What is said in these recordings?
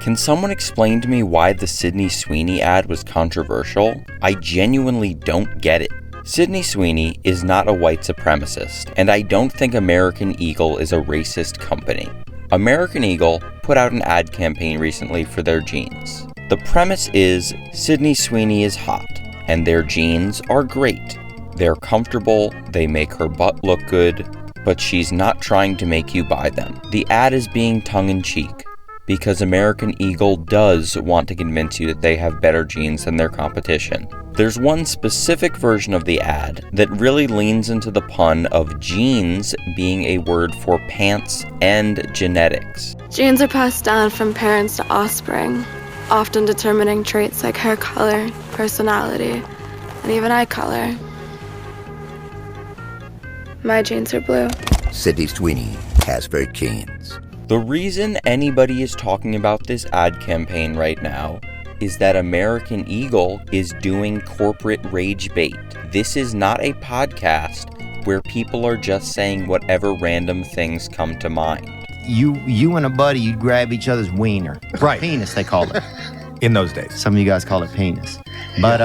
Can someone explain to me why the Sydney Sweeney ad was controversial? I genuinely don't get it. Sydney Sweeney is not a white supremacist, and I don't think American Eagle is a racist company. American Eagle put out an ad campaign recently for their jeans. The premise is Sydney Sweeney is hot, and their jeans are great. They're comfortable, they make her butt look good, but she's not trying to make you buy them. The ad is being tongue-in-cheek, because American Eagle does want to convince you that they have better jeans than their competition. There's one specific version of the ad that really leans into the pun of jeans being a word for pants and genetics. Genes are passed down from parents to offspring, often determining traits like hair color, personality, and even eye color. My jeans are blue. Sydney Sweeney has her jeans. The reason anybody is talking about this ad campaign right now is that American Eagle is doing corporate rage bait. This is not a podcast where people are just saying whatever random things come to mind. You and a buddy, you'd grab each other's wiener. Right. Penis, they called it. In those days. Some of you guys call it penis. But,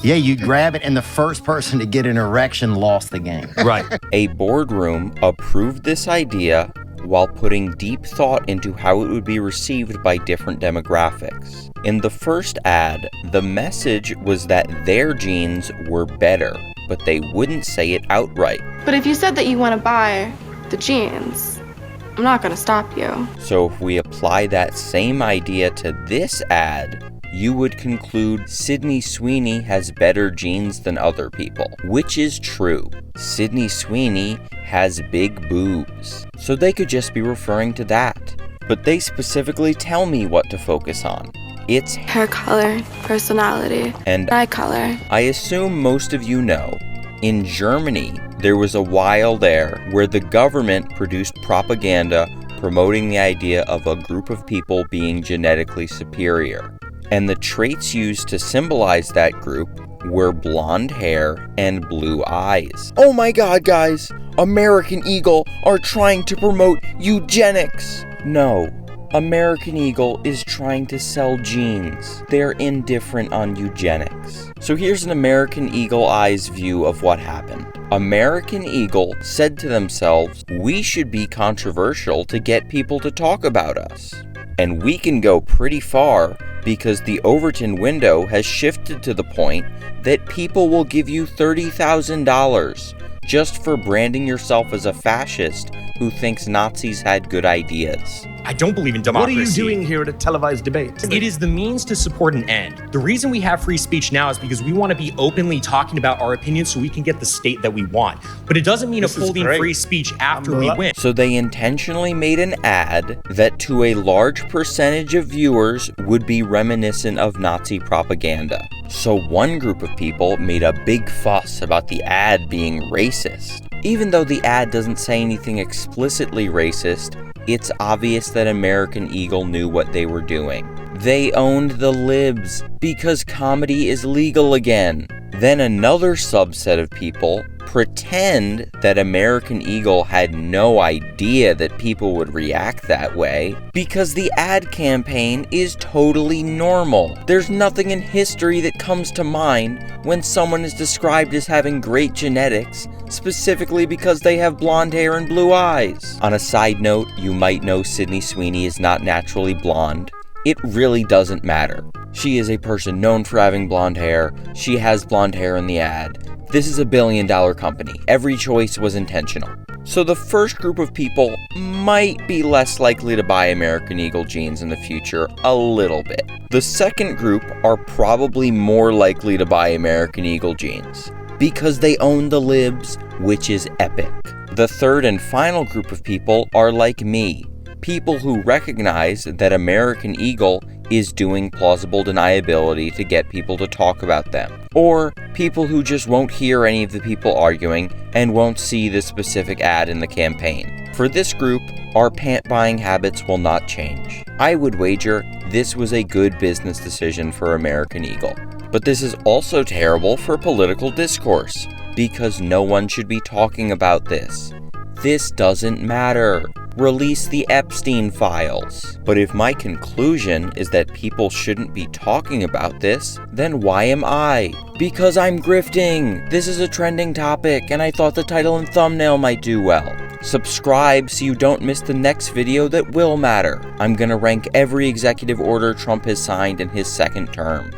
yeah, you'd grab it, and the first person to get an erection lost the game. Right. A boardroom approved this idea while putting deep thought into how it would be received by different demographics. In the first ad, the message was that their jeans were better, but they wouldn't say it outright. But if you said that you want to buy the jeans, I'm not going to stop you. So if we apply that same idea to this ad, you would conclude Sydney Sweeney has better jeans than other people, which is true. Sydney Sweeney has big boobs, so they could just be referring to that. But they specifically tell me what to focus on. It's hair color, personality, and eye color. I assume most of you know, in Germany, there was a while there where the government produced propaganda promoting the idea of a group of people being genetically superior. And the traits used to symbolize that group were blonde hair and blue eyes. Oh my god, guys! American Eagle are trying to promote eugenics! No, American Eagle is trying to sell jeans. They're indifferent on eugenics. So here's an American Eagle Eye's view of what happened. American Eagle said to themselves, we should be controversial to get people to talk about us. And we can go pretty far because the Overton window has shifted to the point that people will give you $30,000 just for branding yourself as a fascist who thinks Nazis had good ideas. I don't believe in democracy. What are you doing here at a televised debate? It is the means to support an end. The reason we have free speech now is because we want to be openly talking about our opinions so we can get the state that we want. But it doesn't mean upholding free speech after we win. So they intentionally made an ad that to a large percentage of viewers would be reminiscent of Nazi propaganda. So one group of people made a big fuss about the ad being racist. Even though the ad doesn't say anything explicitly racist, it's obvious that American Eagle knew what they were doing. They owned the libs because comedy is legal again. Then another subset of people pretend that American Eagle had no idea that people would react that way because the ad campaign is totally normal. There's nothing in history that comes to mind when someone is described as having great genetics, specifically because they have blonde hair and blue eyes. On a side note, you might know Sydney Sweeney is not naturally blonde. It really doesn't matter. She is a person known for having blonde hair. She has blonde hair in the ad. This is a billion-dollar company. Every choice was intentional. So the first group of people might be less likely to buy American Eagle jeans in the future, a little bit. The second group are probably more likely to buy American Eagle jeans because they own the libs, which is epic. The third and final group of people are like me. People who recognize that American Eagle is doing plausible deniability to get people to talk about them. Or people who just won't hear any of the people arguing and won't see the specific ad in the campaign. For this group, our pant buying habits will not change. I would wager this was a good business decision for American Eagle. But this is also terrible for political discourse, because no one should be talking about this. This doesn't matter. Release the Epstein files. But if my conclusion is that people shouldn't be talking about this, then why am I? Because I'm grifting! This is a trending topic, and I thought the title and thumbnail might do well. Subscribe so you don't miss the next video that will matter. I'm gonna rank every executive order Trump has signed in his second term.